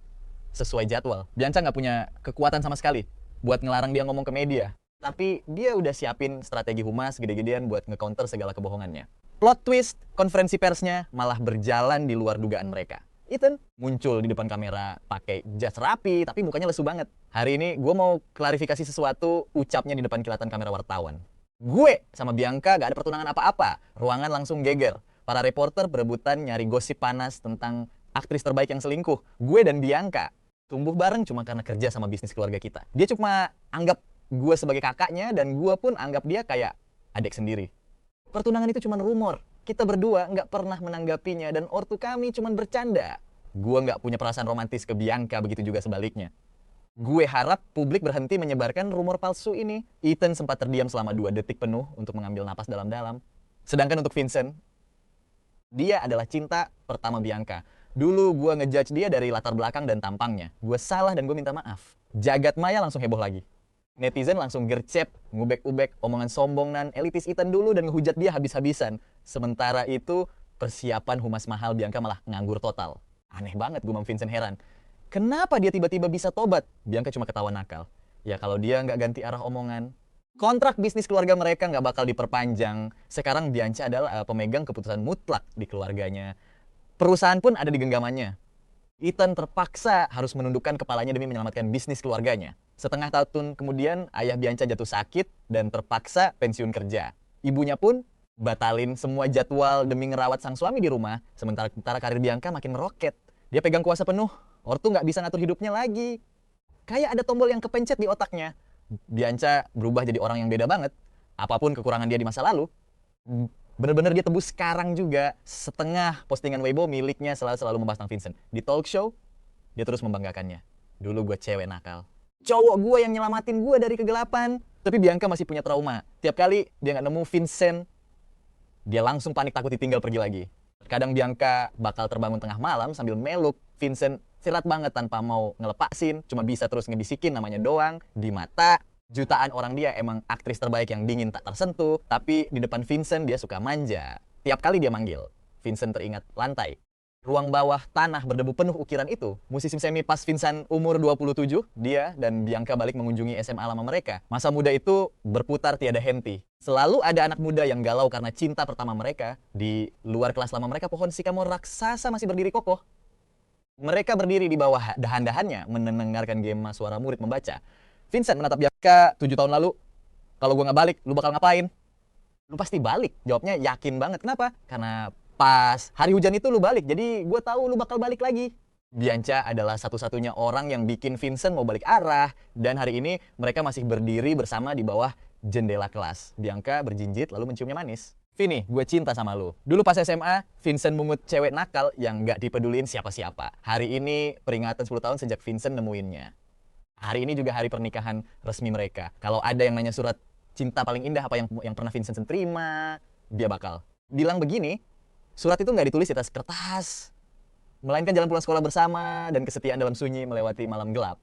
sesuai jadwal. Bianca nggak punya kekuatan sama sekali buat ngelarang dia ngomong ke media. Tapi dia udah siapin strategi humas gede-gedean buat nge-counter segala kebohongannya. Plot twist, konferensi persnya malah berjalan di luar dugaan mereka. Ethan muncul di depan kamera pakai jas rapi, tapi mukanya lesu banget. Hari ini gue mau klarifikasi sesuatu, ucapnya di depan kilatan kamera wartawan. Gue sama Bianca gak ada pertunangan apa-apa. Ruangan langsung geger. Para reporter berebutan nyari gosip panas tentang aktris terbaik yang selingkuh. Gue dan Bianca tumbuh bareng cuma karena kerja sama bisnis keluarga kita. Dia cuma anggap gue sebagai kakaknya, dan gue pun anggap dia kayak adik sendiri. Pertunangan itu cuma rumor. Kita berdua nggak pernah menanggapinya, dan ortu kami cuma bercanda. Gue nggak punya perasaan romantis ke Bianca, begitu juga sebaliknya. Gue harap publik berhenti menyebarkan rumor palsu ini. Ethan sempat terdiam selama 2 detik penuh untuk mengambil napas dalam-dalam. Sedangkan untuk Vincent, dia adalah cinta pertama Bianca. Dulu gue ngejudge dia dari latar belakang dan tampangnya. Gue salah dan gue minta maaf. Jagat maya langsung heboh lagi. Netizen langsung gercep, ngubek-ubek omongan sombong dan elitis Ethan dulu dan ngehujat dia habis-habisan. Sementara itu, persiapan humas mahal Bianca malah nganggur total. Aneh banget, gue sama Vincent heran. Kenapa dia tiba-tiba bisa tobat? Bianca cuma ketawa nakal. Ya kalau dia nggak ganti arah omongan, kontrak bisnis keluarga mereka nggak bakal diperpanjang. Sekarang Bianca adalah pemegang keputusan mutlak di keluarganya. Perusahaan pun ada di genggamannya. Ethan terpaksa harus menundukkan kepalanya demi menyelamatkan bisnis keluarganya. Setengah tahun kemudian, ayah Bianca jatuh sakit dan terpaksa pensiun kerja. Ibunya pun batalin semua jadwal demi ngerawat sang suami di rumah, sementara karir Bianca makin meroket. Dia pegang kuasa penuh, ortu nggak bisa ngatur hidupnya lagi. Kayak ada tombol yang kepencet di otaknya. Bianca berubah jadi orang yang beda banget. Apapun kekurangan dia di masa lalu, bener-bener dia tebus sekarang juga. Setengah postingan Weibo miliknya selalu membahas tentang Vincent. Di talk show, dia terus membanggakannya. Dulu gue cewek nakal. Cowok gue yang nyelamatin gue dari kegelapan. Tapi Bianca masih punya trauma. Tiap kali dia nggak nemu Vincent, dia langsung panik takut ditinggal pergi lagi. Kadang Bianca bakal terbangun tengah malam sambil meluk Vincent silat banget tanpa mau ngelepasin. Cuma bisa terus ngebisikin namanya doang. Di mata jutaan orang dia emang aktris terbaik yang dingin tak tersentuh. Tapi di depan Vincent dia suka manja. Tiap kali dia manggil, Vincent teringat lantai. Ruang bawah tanah berdebu penuh ukiran itu. Musim semi pas Vincent umur 27, dia dan Bianca balik mengunjungi SMA lama mereka. Masa muda itu berputar tiada henti. Selalu ada anak muda yang galau karena cinta pertama mereka. Di luar kelas lama mereka, pohon sycamore raksasa masih berdiri kokoh. Mereka berdiri di bawah dahan-dahannya mendengarkan gema suara murid membaca. Vincent menatap Bianca 7 tahun lalu. Kalau gue nggak balik, lu bakal ngapain? Lu pasti balik. Jawabnya yakin banget. Kenapa? Karena pas hari hujan itu lu balik, jadi gue tahu lu bakal balik lagi. Bianca adalah satu-satunya orang yang bikin Vincent mau balik arah. Dan hari ini mereka masih berdiri bersama di bawah jendela kelas. Bianca berjinjit lalu menciumnya manis. Vini, gue cinta sama lu. Dulu pas SMA, Vincent mungut cewek nakal yang gak dipeduliin siapa-siapa. Hari ini peringatan 10 tahun sejak Vincent nemuinnya. Hari ini juga hari pernikahan resmi mereka. Kalau ada yang nanya surat cinta paling indah apa yang pernah Vincent terima, dia bakal bilang begini. Surat itu nggak ditulis di atas kertas, melainkan jalan pulang sekolah bersama dan kesetiaan dalam sunyi melewati malam gelap.